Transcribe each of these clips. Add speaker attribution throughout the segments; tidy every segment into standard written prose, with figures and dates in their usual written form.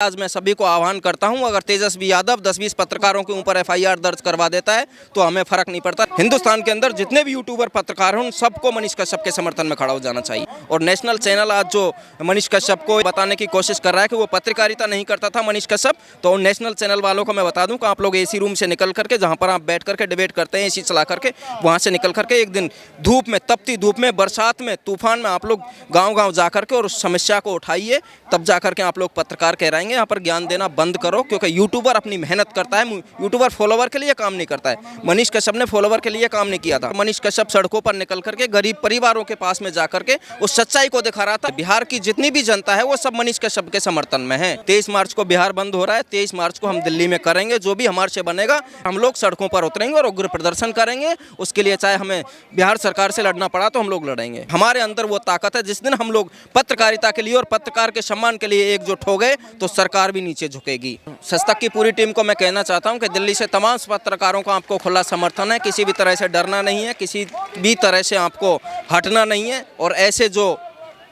Speaker 1: आज मैं सभी को आह्वान करता हूं, अगर तेजस्वी यादव 10-20 पत्रकारों के ऊपर एफआईआर दर्ज करवा देता है तो हमें फर्क नहीं पड़ता। हिंदुस्तान के अंदर जितने भी यूट्यूबर पत्रकार हैं उन सबको मनीष कश्यप के समर्थन में खड़ा हो जाना चाहिए। और नेशनल चैनल आज जो मनीष कश्यप को बताने की कोशिश कर रहा है कि वो पत्रकारिता नहीं करता था मनीष कश्यप, तो नेशनल चैनल वालों को मैं बता दूं कि आप लोग एसी रूम से निकल करके, जहाँ पर आप बैठ करके डिबेट करते हैं एसी चला करके, वहाँ से निकल करके एक दिन धूप में, तपती धूप में, बरसात में, तूफान में आप लोग गाँव जा करके और उस समस्या को उठाइए, तब जा करके आप लोग पत्रकार कहलाएंगे। यहाँ पर ज्ञान देना बंद करो, क्योंकि यूट्यूबर अपनी मेहनत करता है, यूट्यूबर फॉलोवर के लिए काम नहीं करता है। मनीष कश्यप ने फॉलोवर के लिए काम नहीं किया था। मनीष कश्यप सड़कों पर निकल करके गरीब परिवारों के पास में जाकर के उस सच्चाई को दिखा रहा था। बिहार की जितनी भी जनता है वो सब मनीष कश्यप के समर्थन में है। 23 मार्च को बिहार बंद हो रहा है, 23 मार्च को हम दिल्ली में करेंगे। जो भी हमारे से बनेगा हम लोग सड़कों पर उतरेंगे और उग्र प्रदर्शन करेंगे। उसके लिए चाहे हमें बिहार सरकार से लड़ना पड़ा तो हम लोग लड़ेंगे। हमारे अंदर वो ताकत है, जिस दिन हम लोग पत्रकारिता के लिए और पत्रकार के सम्मान के लिए एकजुट हो गए तो सरकार भी नीचे झुकेगी। सस्तक की पूरी टीम को मैं कहना चाहता हूं कि दिल्ली से तमाम पत्रकारों का आपको खुला समर्थन है। किसी भी तरह से डरना नहीं है, किसी भी तरह से आपको हटना नहीं है। और ऐसे जो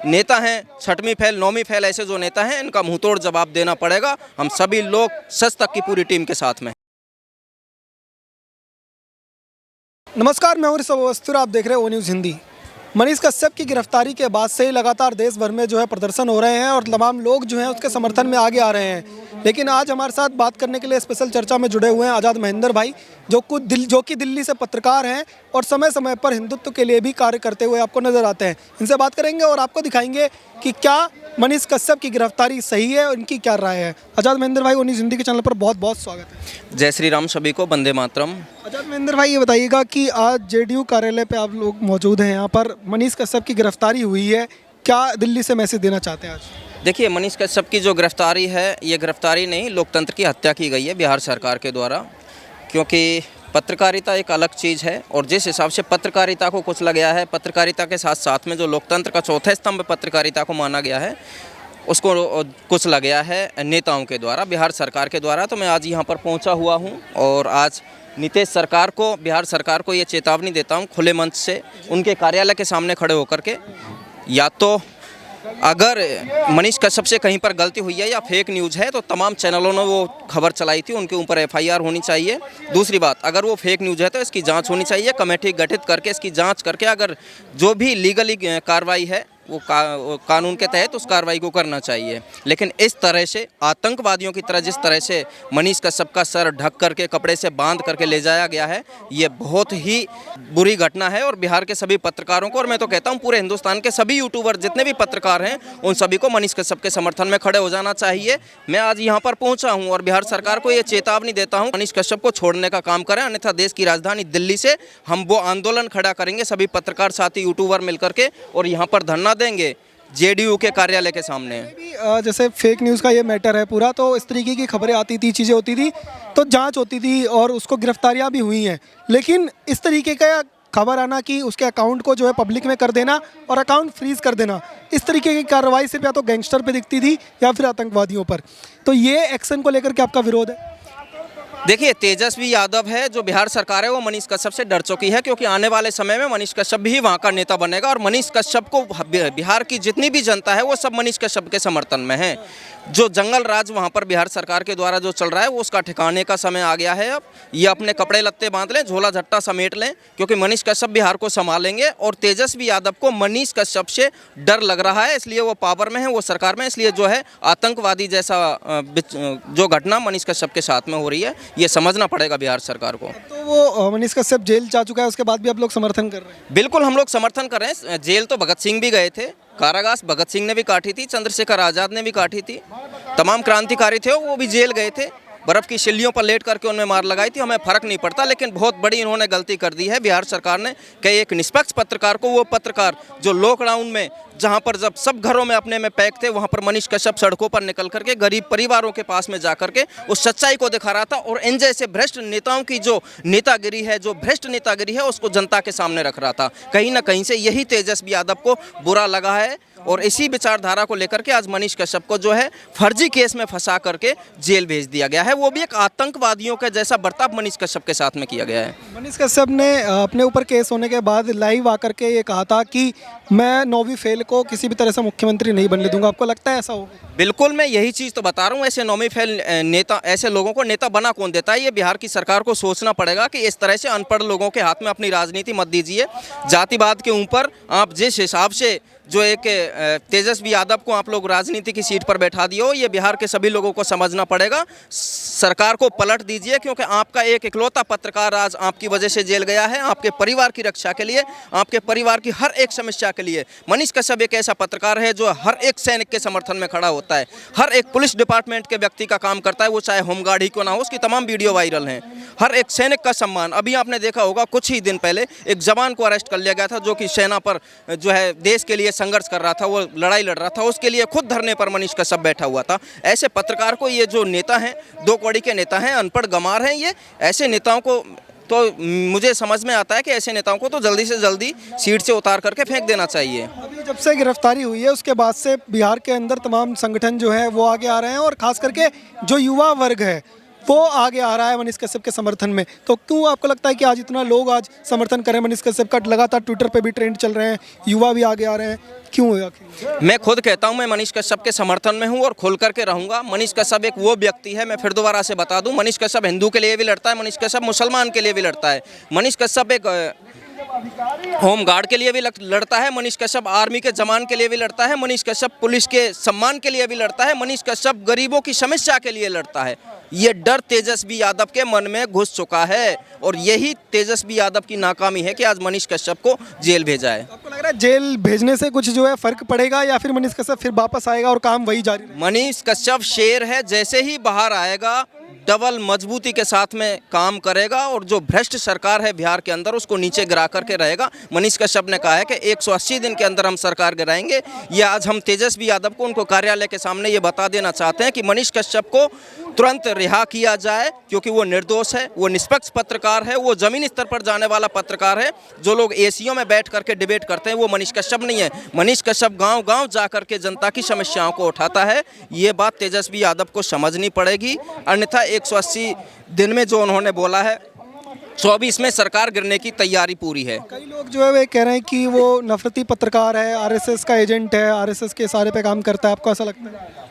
Speaker 1: नेता हैं, 6वीं फेल 9वीं फेल ऐसे जो नेता हैं, इनका मुंहतोड़ जवाब देना पड़ेगा। हम सभी लोग सस्तक की पूरी टीम के साथ में।
Speaker 2: नमस्कार, मैं हूं ऋषभ अवस्थी, आप देख रहे हैं ओ न्यूज़ हिंदी। मनीष कश्यप की गिरफ्तारी के बाद से ही लगातार देश भर में जो है प्रदर्शन हो रहे हैं और तमाम लोग जो हैं उसके समर्थन में आगे आ रहे हैं। लेकिन आज हमारे साथ बात करने के लिए स्पेशल चर्चा में जुड़े हुए हैं आज़ाद महेंद्र भाई, जो कि दिल्ली से पत्रकार हैं और समय समय पर हिंदुत्व के लिए भी कार्य करते हुए आपको नजर आते हैं। इनसे बात करेंगे और आपको दिखाएंगे कि क्या मनीष कश्यप की गिरफ्तारी सही है और इनकी क्या राय है। आज़ाद महेंद्र भाई, ओ न्यूज़ हिंदी के चैनल पर बहुत बहुत स्वागत है।
Speaker 1: जय श्री राम, सभी को वंदे मातरम।
Speaker 2: आज़ाद महेंद्र भाई, ये बताइएगा कि आज जेडीयू कार्यालय पे आप लोग मौजूद हैं, यहाँ पर मनीष कश्यप की गिरफ्तारी हुई है, क्या दिल्ली से मैसेज देना चाहते हैं आज?
Speaker 1: देखिए, मनीष कश्यप की जो गिरफ्तारी है, ये गिरफ्तारी नहीं, लोकतंत्र की हत्या की गई है बिहार सरकार के द्वारा। क्योंकि पत्रकारिता एक अलग चीज़ है और जिस हिसाब से पत्रकारिता को कुचला गया है, पत्रकारिता के साथ साथ में जो लोकतंत्र का चौथे स्तंभ पत्रकारिता को माना गया है, उसको कुचला गया है नेताओं के द्वारा, बिहार सरकार के द्वारा। तो मैं आज यहाँ पर पहुँचा हुआ हूँ और आज नीतीश सरकार को, बिहार सरकार को ये चेतावनी देता हूँ खुले मंच से, उनके कार्यालय के सामने खड़े होकर के, या तो अगर मनीष कश्यप से कहीं पर गलती हुई है या फेक न्यूज़ है तो तमाम चैनलों ने वो खबर चलाई थी, उनके ऊपर एफआईआर होनी चाहिए। दूसरी बात, अगर वो फेक न्यूज़ है तो इसकी जांच होनी चाहिए, कमेटी गठित करके इसकी जांच करके अगर जो भी लीगली कार्रवाई है वो कानून के तहत उस कार्रवाई को करना चाहिए। लेकिन इस तरह से आतंकवादियों की तरह जिस तरह से मनीष कश्यप का सर ढक करके, कपड़े से बांध करके ले जाया गया है, ये बहुत ही बुरी घटना है। और बिहार के सभी पत्रकारों को, और मैं तो कहता हूँ पूरे हिंदुस्तान के सभी यूट्यूबर जितने भी पत्रकार हैं, उन सभी को मनीष कश्यप के समर्थन में खड़े हो जाना चाहिए। मैं आज यहाँ पर पहुँचा हूँ और बिहार सरकार को ये चेतावनी देता हूँ, मनीष कश्यप को छोड़ने का काम करें, अन्यथा देश की राजधानी दिल्ली से हम वो आंदोलन खड़ा करेंगे, सभी पत्रकार साथी यूट्यूबर मिलकर के, और यहाँ पर धरना देंगे जेडीयू के कार्यालय के सामने।
Speaker 2: जैसे फेक न्यूज़ का ये मैटर है पूरा, तो इस तरीके की खबरें आती थी, चीज़ें होती थी, तो जांच होती थी और उसको गिरफ्तारियां भी हुई हैं। लेकिन इस तरीके का खबर आना कि उसके अकाउंट को जो है पब्लिक में कर देना और अकाउंट फ्रीज कर देना, इस तरीके की कार्रवाई सिर्फ या तो गैंगस्टर पे दिखती थी या फिर आतंकवादियों पर, तो ये एक्शन को लेकर के आपका विरोध है?
Speaker 1: देखिए, तेजस्वी यादव है जो बिहार सरकार है वो मनीष कश्यप से डर चुकी है, क्योंकि आने वाले समय में मनीष कश्यप भी वहाँ का नेता बनेगा और मनीष कश्यप को बिहार की जितनी भी जनता है वो सब मनीष कश्यप के समर्थन में है। जो जंगल राज वहाँ पर बिहार सरकार के द्वारा जो चल रहा है वो उसका ठिकाने का समय आ गया है। अब ये अपने कपड़े लत्ते बांध लें, झोला झट्टा समेट लें, क्योंकि मनीष कश्यप बिहार को संभालेंगे। और तेजस्वी यादव को मनीष कश्यप से डर लग रहा है, इसलिए वो पावर में है, वो सरकार में, इसलिए जो है आतंकवादी जैसा जो घटना मनीष कश्यप के साथ में हो रही है, ये समझना पड़ेगा बिहार सरकार को।
Speaker 2: तो वो मनीष कश्यप जेल जा चुका है, उसके बाद भी आप लोग समर्थन कर रहे हैं?
Speaker 1: बिल्कुल, हम लोग समर्थन कर रहे हैं। जेल तो भगत सिंह भी गए थे, कारागार भगत सिंह ने भी काटी थी, चंद्रशेखर आज़ाद ने भी काटी थी, तमाम क्रांतिकारी थे वो भी जेल गए थे, बर्फ़ की शिल्लियों पर लेट करके उनमें मार लगाई थी। हमें फ़र्क नहीं पड़ता, लेकिन बहुत बड़ी इन्होंने गलती कर दी है बिहार सरकार ने कि एक निष्पक्ष पत्रकार को, वो पत्रकार जो लॉकडाउन में, जहां पर जब सब घरों में अपने में पैक थे, वहां पर मनीष कश्यप सड़कों पर निकल करके गरीब परिवारों के पास में जाकर के उस सच्चाई को दिखा रहा था और इन जैसे भ्रष्ट नेताओं की जो नेतागिरी है, जो भ्रष्ट नेतागिरी है, उसको जनता के सामने रख रहा था। कहीं ना कहीं से यही तेजस्वी यादव को बुरा लगा है और इसी विचारधारा को लेकर के आज मनीष कश्यप को जो है फर्जी केस में फंसा करके जेल भेज दिया गया है। वो भी एक आतंकवादियों का जैसा बर्ताव मनीष कश्यप के साथ में किया गया है।
Speaker 2: मनीष कश्यप ने अपने ऊपर केस होने के बाद लाइव आकर के ये कहा था कि मैं 9वीं फेल को किसी भी तरह से मुख्यमंत्री नहीं बनने दूंगा। आपको लगता है ऐसा होगा?
Speaker 1: बिल्कुल, मैं यही चीज़ तो बता रहा हूँ। ऐसे नौवीं फेल नेता, ऐसे लोगों को नेता बना कौन देता है? ये बिहार की सरकार को सोचना पड़ेगा कि इस तरह से अनपढ़ लोगों के हाथ में अपनी राजनीति मत दीजिए। जातिवाद के ऊपर आप जिस हिसाब से जो एक तेजस्वी यादव को आप लोग राजनीति की सीट पर बैठा दिए हो, ये बिहार के सभी लोगों को समझना पड़ेगा। सरकार को पलट दीजिए, क्योंकि आपका एक इकलौता पत्रकार आज आपकी वजह से जेल गया है। आपके परिवार की रक्षा के लिए, आपके परिवार की हर एक समस्या के लिए मनीष कश्यप एक ऐसा पत्रकार है जो हर एक सैनिक के समर्थन में खड़ा होता है, हर एक पुलिस डिपार्टमेंट के व्यक्ति का काम करता है, वो चाहे होमगार्ड ही क्यों ना हो। उसकी तमाम वीडियो वायरल हैं। हर एक सैनिक का सम्मान। अभी आपने देखा होगा, कुछ ही दिन पहले एक जवान को अरेस्ट कर लिया गया था जो कि सेना पर जो है देश के लिए संघर्ष कर रहा था, वो लड़ाई लड़ रहा था, उसके लिए खुद धरने पर मनीष कश्यप बैठा हुआ था। ऐसे पत्रकार को, ये जो नेता हैं, दो कौड़ी के नेता हैं, अनपढ़ गंवार हैं, ये ऐसे नेताओं को तो मुझे समझ में आता है कि ऐसे नेताओं को तो जल्दी से जल्दी सीट से उतार करके फेंक देना चाहिए।
Speaker 2: अभी जब से गिरफ्तारी हुई है उसके बाद से बिहार के अंदर तमाम संगठन जो है वो आगे आ रहे हैं, और खास करके जो युवा वर्ग है वो आगे आ रहा है मनीष कश्यप के समर्थन में। तो क्यों आपको लगता है कि आज इतना लोग आज समर्थन करें मनीष कश्यप का? लगातार ट्विटर पे भी ट्रेंड चल रहे हैं, युवा भी आगे आ रहे हैं, क्यों है आखिर?
Speaker 1: मैं खुद कहता हूं, मैं मनीष कश्यप के समर्थन में हूं और खुल करके रहूंगा। मनीष कश्यप एक वो व्यक्ति है, मैं फिर दोबारा से बता दूं, मनीष कश्यप हिंदू के लिए भी लड़ता है, मनीष कश्यप मुसलमान के लिए भी लड़ता है, मनीष कश्यप एक होमगार्ड के लिए भी लड़ता है, मनीष कश्यप आर्मी के जवान के लिए भी लड़ता है, मनीष कश्यप पुलिस के सम्मान के लिए भी लड़ता है, मनीष कश्यप गरीबों की समस्या के लिए लड़ता है। ये डर तेजस्वी यादव के मन में घुस चुका है, और यही तेजस्वी यादव की नाकामी है कि आज मनीष कश्यप को जेल भेजा है।
Speaker 2: आपको लग रहा है जेल भेजने से कुछ जो है फर्क पड़ेगा, या फिर मनीष कश्यप फिर वापस आएगा और काम वही जारी रहेगा?
Speaker 1: मनीष कश्यप शेर है, जैसे ही बाहर आएगा डबल मजबूती के साथ में काम करेगा, और जो भ्रष्ट सरकार है बिहार के अंदर उसको नीचे गिरा करके रहेगा। मनीष कश्यप ने कहा है कि 180 दिन के अंदर हम सरकार गिराएंगे। ये आज हम तेजस्वी यादव को उनको कार्यालय के सामने ये बता देना चाहते हैं कि मनीष कश्यप को तुरंत रिहा किया जाए, क्योंकि वो निर्दोष है, वो निष्पक्ष पत्रकार है, वो जमीनी स्तर पर जाने वाला पत्रकार है। जो लोग एसीओ में बैठ करके डिबेट करते हैं वो मनीष कश्यप नहीं है। मनीष कश्यप गांव-गांव जा करके जनता की समस्याओं को उठाता है। ये बात तेजस्वी यादव को समझनी पड़ेगी, अन्यथा 180 दिन में जो उन्होंने बोला है 24 में सरकार गिरने की तैयारी पूरी है।
Speaker 2: कई लोग जो है वे कह रहे हैं कि वो नफरती पत्रकार है, आरएसएस का एजेंट है, आरएसएस के इशारे पे काम करता है। आपको ऐसा लगता है?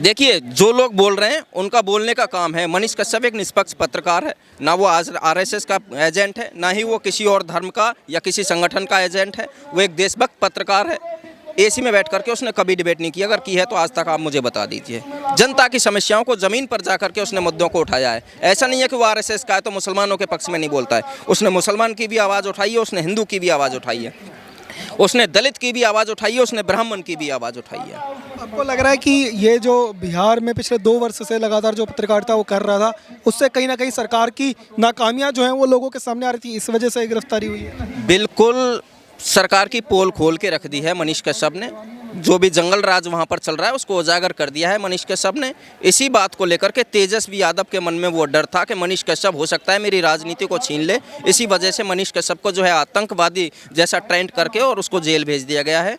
Speaker 1: देखिए, जो लोग बोल रहे हैं उनका बोलने का काम है। मनीष कश्यप एक निष्पक्ष पत्रकार है, ना वो आरएसएस का एजेंट है, ना ही वो किसी और धर्म का या किसी संगठन का एजेंट है। वो एक देशभक्त पत्रकार है। एसी में बैठ करके उसने कभी डिबेट नहीं की, अगर की है तो आज तक आप मुझे बता दीजिए। जनता की समस्याओं को ज़मीन पर जा करके उसने मुद्दों को उठाया है। ऐसा नहीं है कि वो आरएसएस का है तो मुसलमानों के पक्ष में नहीं बोलता है। उसने मुसलमान की भी आवाज़ उठाई है, उसने हिंदू की भी आवाज़ उठाई है, उसने दलित की भी आवाज़ उठाई है, उसने ब्राह्मण की भी आवाज़ उठाई है।
Speaker 2: आपको लग रहा है कि ये जो बिहार में पिछले 2 वर्ष से लगातार जो पत्रकारिता वो कर रहा था, उससे कहीं ना कहीं सरकार की नाकामियां जो हैं वो लोगों के सामने आ रही थी, इस वजह से गिरफ्तारी हुई है?
Speaker 1: बिल्कुल, सरकार की पोल खोल के रख दी है मनीष कश्यप ने। जो भी जंगल राज वहाँ पर चल रहा है उसको उजागर कर दिया है मनीष कश्यप ने। इसी बात को लेकर के तेजस्वी यादव के मन में वो डर था कि मनीष कश्यप हो सकता है मेरी राजनीति को छीन ले। इसी वजह से मनीष कश्यप को जो है आतंकवादी जैसा ट्रेंड करके और उसको जेल भेज दिया गया है।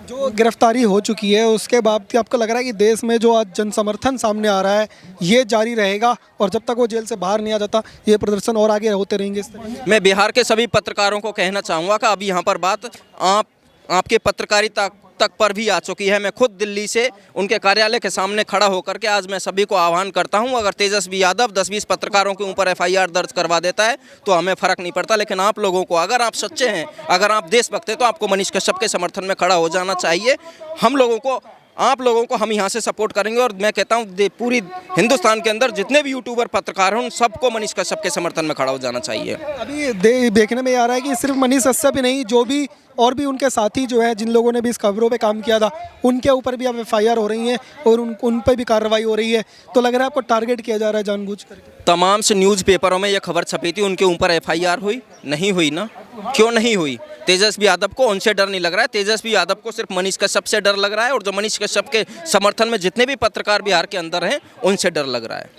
Speaker 2: जो गिरफ्तारी हो चुकी है उसके बाद आपको लग रहा है कि देश में जो आज जन समर्थन सामने आ रहा है ये जारी रहेगा, और जब तक वो जेल से बाहर नहीं आ जाता ये प्रदर्शन और आगे होते रहेंगे? इस तरह
Speaker 1: मैं बिहार के सभी पत्रकारों को कहना चाहूँगा कि अभी यहाँ पर बात आपके पत्रकारिता तक पर भी आ चुकी है। मैं खुद दिल्ली से उनके कार्यालय के सामने खड़ा होकर के आज मैं सभी को आह्वान करता हूं, अगर तेजस्वी यादव 10-20 पत्रकारों के ऊपर एफआईआर दर्ज करवा देता है तो हमें फ़र्क नहीं पड़ता। लेकिन आप लोगों को, अगर आप सच्चे हैं, अगर आप देशभक्त हैं, तो आपको मनीष कश्यप के समर्थन में खड़ा हो जाना चाहिए। हम लोगों को, आप लोगों को हम यहाँ से सपोर्ट करेंगे, और मैं कहता हूँ पूरी हिंदुस्तान के अंदर जितने भी यूट्यूबर पत्रकार हैं उन सबको मनीष कश्यप के समर्थन में खड़ा हो जाना चाहिए।
Speaker 2: अभी देखने में आ रहा है कि सिर्फ मनीष कश्यप ही नहीं, जो भी और भी उनके साथी जो है, जिन लोगों ने भी इस खबरों पे काम किया था, उनके ऊपर भी अब एफआईआर हो रही है और उन पर भी कार्रवाई हो रही है। तो लग रहा है आपको टारगेट किया जा रहा है जानबूझ करके?
Speaker 1: तमाम से न्यूज़पेपरों में यह खबर छपी थी, उनके ऊपर एफआईआर हुई नहीं हुई ना? क्यों नहीं हुई? तेजस्वी यादव को उनसे डर नहीं लग रहा है। तेजस्वी यादव को सिर्फ मनीष कश्यप से डर लग रहा है, और जो मनीष कश्यप के समर्थन में जितने भी पत्रकार बिहार के अंदर हैं उनसे डर लग रहा है।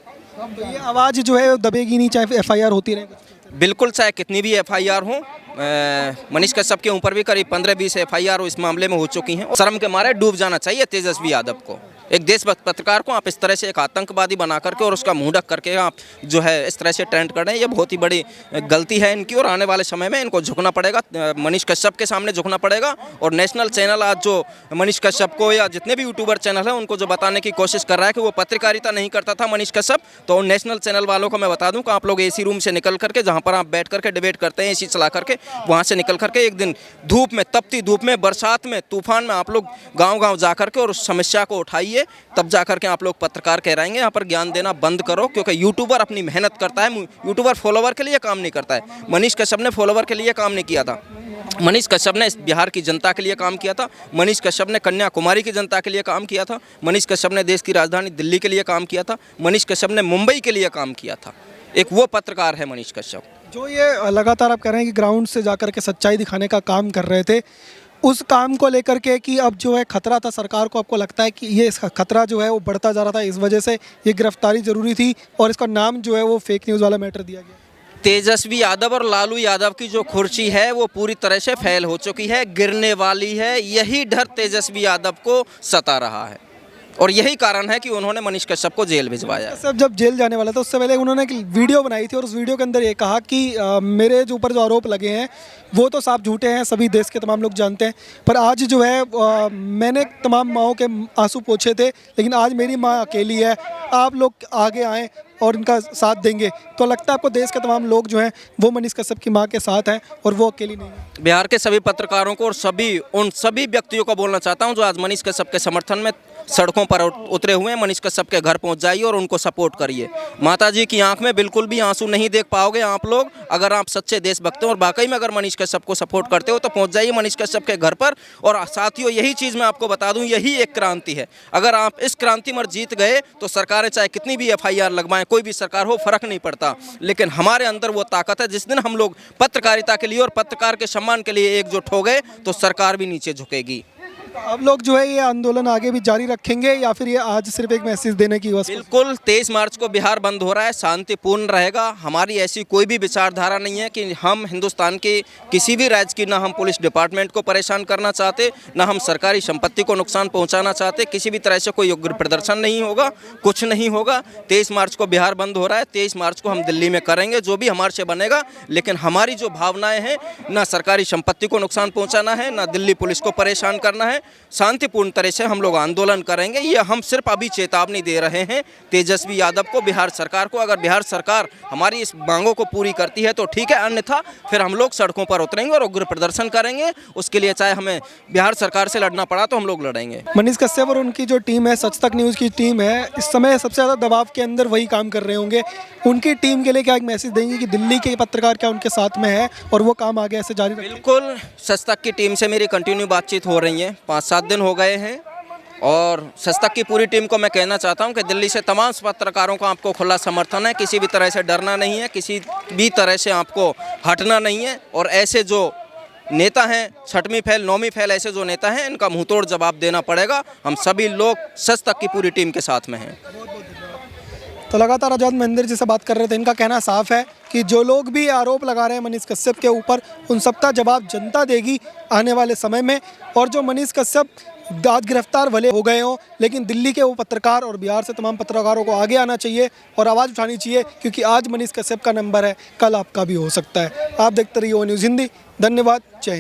Speaker 2: तो ये आवाज़ जो है दबेगी नहीं, चाहे एफआईआर होती रहे?
Speaker 1: बिल्कुल, चाहे कितनी भी एफआईआर हो। मनीष कश्यप के ऊपर भी करीब 15-20 एफआईआर इस मामले में हो चुकी हैं। शर्म के मारे डूब जाना चाहिए तेजस्वी यादव को। एक देशभक्त पत्रकार को आप इस तरह से एक आतंकवादी बना करके और उसका मुंह ढक करके आप जो है इस तरह से ट्रेंड कर रहे हैं, ये बहुत ही बड़ी गलती है इनकी। और आने वाले समय में इनको झुकना पड़ेगा, मनीष कश्यप के सामने झुकना पड़ेगा। और नेशनल चैनल आज जो मनीष कश्यप को या जितने भी यूट्यूबर चैनल हैं उनको जो बताने की कोशिश कर रहा है कि वो पत्रकारिता नहीं करता था मनीष कश्यप, तो उन नेशनल चैनल वालों को मैं बता दूं कि आप लोग एसी रूम से निकल करके, जहां पर आप बैठ करके डिबेट करते हैं एसी चला करके, वहां से निकल करके एक दिन धूप में, तपती धूप में, बरसात में, तूफान में आप लोग गांव-गांव जा करके और उस समस्या को उठाइए, तब जा करके आप लोग पत्रकार कहलाएंगे। यहाँ पर ज्ञान देना बंद करो, क्योंकि यूट्यूबर अपनी मेहनत करता है, यूट्यूबर फॉलोवर के लिए काम नहीं करता है। मनीष कश्यप ने फॉलोवर के लिए काम नहीं किया था, मनीष कश्यप ने बिहार की जनता के लिए काम किया था, मनीष कश्यप ने कन्याकुमारी की जनता के लिए काम किया था, मनीष कश्यप ने देश की राजधानी दिल्ली के लिए काम किया था, मनीष कश्यप ने मुंबई के लिए काम किया था। एक वो पत्रकार है मनीष कश्यप।
Speaker 2: जो ये लगातार आप कह रहे हैं कि ग्राउंड से जाकर के सच्चाई दिखाने का काम कर रहे थे, उस काम को लेकर के कि अब जो है खतरा था सरकार को, आपको लगता है कि ये खतरा जो है वो बढ़ता जा रहा था, इस वजह से ये गिरफ्तारी ज़रूरी थी और इसका नाम जो है वो फेक न्यूज़ वाला मैटर दिया गया?
Speaker 1: तेजस्वी यादव और लालू यादव की जो कुर्सी है वो पूरी तरह से फैल हो चुकी है, गिरने वाली है। यही डर तेजस्वी यादव को सता रहा है और यही कारण है कि उन्होंने मनीष कश्यप को जेल भिजवाया।
Speaker 2: सब जब जेल जाने वाला था उससे पहले उन्होंने एक वीडियो बनाई थी और उस वीडियो के अंदर ये कहा कि मेरे जो ऊपर जो आरोप लगे हैं वो तो साफ झूठे हैं, सभी देश के तमाम लोग जानते हैं, पर आज जो है मैंने तमाम माँओं के आंसू पोंछे थे, लेकिन आज मेरी माँ अकेली है, आप लोग आगे आएँ और इनका साथ देंगे। तो लगता है आपको देश के तमाम लोग जो हैं वो मनीष कश्यप की माँ के साथ हैं और वो अकेली नहीं है?
Speaker 1: बिहार के सभी पत्रकारों को और उन सभी व्यक्तियों को बोलना चाहता हूं जो आज मनीष कश्यप के समर्थन में सड़कों पर उतरे हुए हैं, मनीष कश्यप के घर पहुंच जाइए और उनको सपोर्ट करिए। माताजी की आंख में बिल्कुल भी आंसू नहीं देख पाओगे आप लोग, अगर आप सच्चे देशभक्त हो और वाकई में अगर मनीष कश्यप को सपोर्ट करते हो तो पहुंच जाइए मनीष कश्यप के घर पर। और साथियों, यही चीज़ मैं आपको बता दूं, यही एक क्रांति है। अगर आप इस क्रांति में जीत गए तो सरकारें चाहे कितनी भी FIR लगवाएं, कोई भी सरकार हो, फर्क नहीं पड़ता, लेकिन हमारे अंदर वो ताकत है। जिस दिन हम लोग पत्रकारिता के लिए और पत्रकार के सम्मान के लिए एकजुट हो गए तो सरकार भी नीचे झुकेगी।
Speaker 2: अब लोग जो है ये आंदोलन आगे भी जारी रखेंगे या फिर ये आज सिर्फ एक मैसेज देने की बस?
Speaker 1: बिल्कुल, 23 मार्च को बिहार बंद हो रहा है, शांतिपूर्ण रहेगा। हमारी ऐसी कोई भी विचारधारा नहीं है कि हम हिंदुस्तान के किसी भी राज्य की, ना हम पुलिस डिपार्टमेंट को परेशान करना चाहते, ना हम सरकारी संपत्ति को नुकसान पहुंचाना चाहते। किसी भी तरह से कोई उग्र प्रदर्शन नहीं होगा, कुछ नहीं होगा। 23 मार्च को बिहार बंद हो रहा है, 23 मार्च को हम दिल्ली में करेंगे, जो भी हमारे से बनेगा। लेकिन हमारी जो भावनाएं हैं, ना सरकारी संपत्ति को नुकसान पहुंचाना है, ना दिल्ली पुलिस को परेशान करना है, शांतिपूर्ण तरह से हम लोग आंदोलन करेंगे। ये हम सिर्फ अभी चेतावनी दे रहे हैं तेजस्वी यादव को, बिहार सरकार को। अगर बिहार सरकार हमारी इस मांगों को पूरी करती है तो ठीक है, अन्यथा फिर हम लोग सड़कों पर उतरेंगे और उग्र प्रदर्शन करेंगे। उसके लिए चाहे हमें बिहार सरकार से लड़ना पड़ा तो हम लोग लड़ेंगे।
Speaker 2: मनीष कश्यप और उनकी जो टीम है, सच तक न्यूज़ की टीम है, इस समय सबसे ज़्यादा दबाव के अंदर वही काम कर रहे होंगे। उनकी टीम के लिए क्या एक मैसेज देंगे कि दिल्ली के पत्रकार क्या उनके साथ में है और वो काम आगे ऐसे जारी रखें?
Speaker 1: बिल्कुल, सच तक की टीम से मेरी कंटिन्यू बातचीत हो रही है, 5-7 दिन हो गए हैं। और सच तक की पूरी टीम को मैं कहना चाहता हूं कि दिल्ली से तमाम पत्रकारों का आपको खुला समर्थन है, किसी भी तरह से डरना नहीं है, किसी भी तरह से आपको हटना नहीं है। और ऐसे जो नेता हैं, 6वीं फैल 9वीं फैल ऐसे जो नेता हैं, इनका मुंहतोड़ जवाब देना पड़ेगा। हम सभी लोग सच तक की पूरी टीम के साथ में हैं।
Speaker 2: तो लगातार आज़ाद महेंद्र जी से बात कर रहे थे, इनका कहना साफ है कि जो लोग भी आरोप लगा रहे हैं मनीष कश्यप के ऊपर, उन सबका जवाब जनता देगी आने वाले समय में। और जो मनीष कश्यप आज गिरफ्तार भले हो गए हों, लेकिन दिल्ली के वो पत्रकार और बिहार से तमाम पत्रकारों को आगे आना चाहिए और आवाज़ उठानी चाहिए, क्योंकि आज मनीष कश्यप का नंबर है, कल आपका भी हो सकता है। आप देखते रहिए ओ न्यूज़ हिंदी। धन्यवाद, जय हिंद।